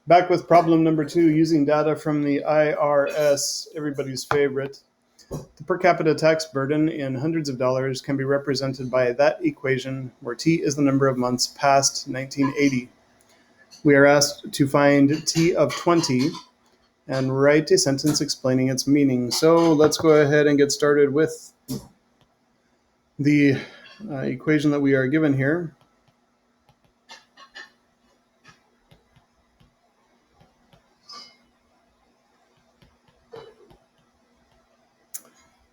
Back with problem number 2, using data from the IRS, everybody's favorite. The per capita tax burden in hundreds of dollars can be represented by that equation where T is the number of months past 1980. We are asked to find T of 20 and write a sentence explaining its meaning. So let's go ahead and get started with the equation that we are given here.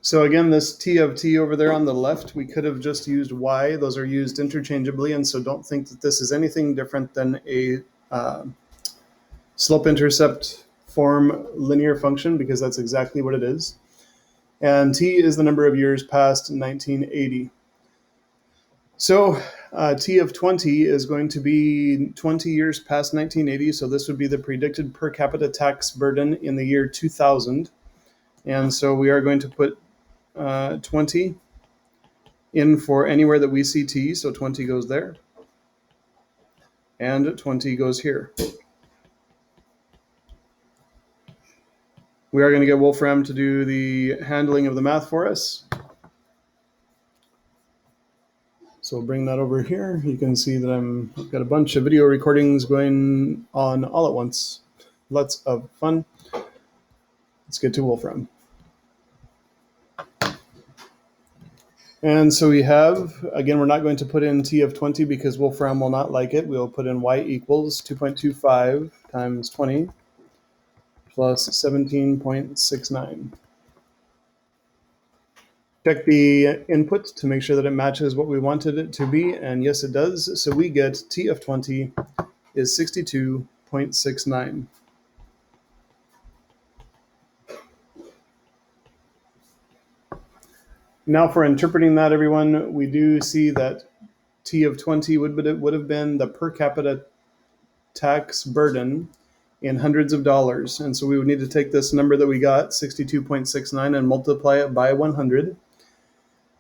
So again, this T of T over there on the left, we could have just used Y. Those are used interchangeably, and so don't think that this is anything different than a slope-intercept form linear function, because that's exactly what it is. And T is the number of years past 1980. So T of 20 is going to be 20 years past 1980, so this would be the predicted per capita tax burden in the year 2000. And so we are going to put 20 in for anywhere that we see T, so 20 goes there, and 20 goes here. We are going to get Wolfram to do the handling of the math for us. So we'll bring that over here. You can see that I've got a bunch of video recordings going on all at once. Lots of fun. Let's get to Wolfram. And so we have, again, we're not going to put in T of 20 because Wolfram will not like it. We'll put in Y equals 2.25 times 20 plus 17.69. Check the input to make sure that it matches what we wanted it to be, and yes, it does. So we get T of 20 is 62.69. Now for interpreting that, everyone, we do see that T of 20 would have been the per capita tax burden in hundreds of dollars. And so we would need to take this number that we got, 62.69, and multiply it by 100.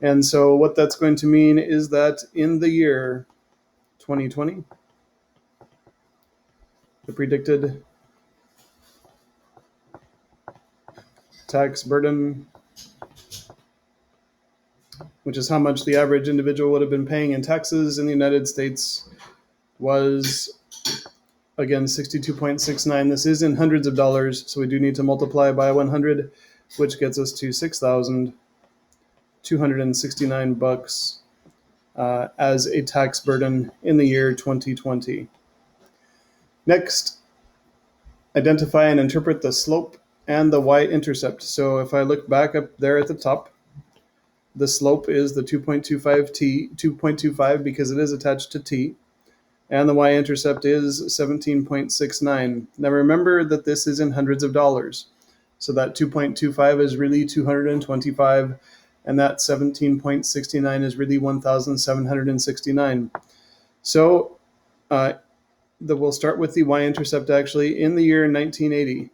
And so what that's going to mean is that in the year 2020, the predicted tax burden, which is how much the average individual would have been paying in taxes in the United States, was, again, 62.69. This is in hundreds of dollars, so we do need to multiply by 100, which gets us to $6,269 as a tax burden in the year 2020. Next, identify and interpret the slope and the y-intercept. So if I look back up there at the top, the slope is the 2.25 because it is attached to t, and the y-intercept is 17.69. Now remember that this is in hundreds of dollars. So that 2.25 is really 225, and that 17.69 is really 1,769. So we'll start with the y-intercept actually. In the year 1980,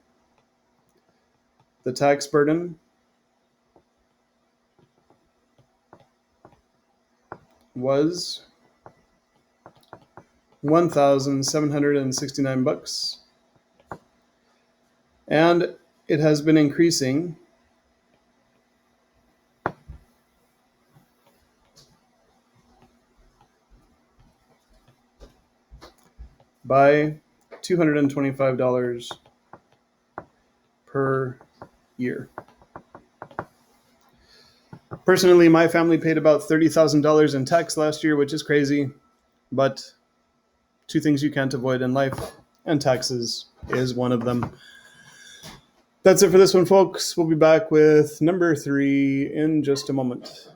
the tax burden was $1,769, and it has been increasing by $225 per year. Personally, my family paid about $30,000 in tax last year, which is crazy, but two things you can't avoid in life, and taxes is one of them. That's it for this one, folks. We'll be back with number 3 in just a moment.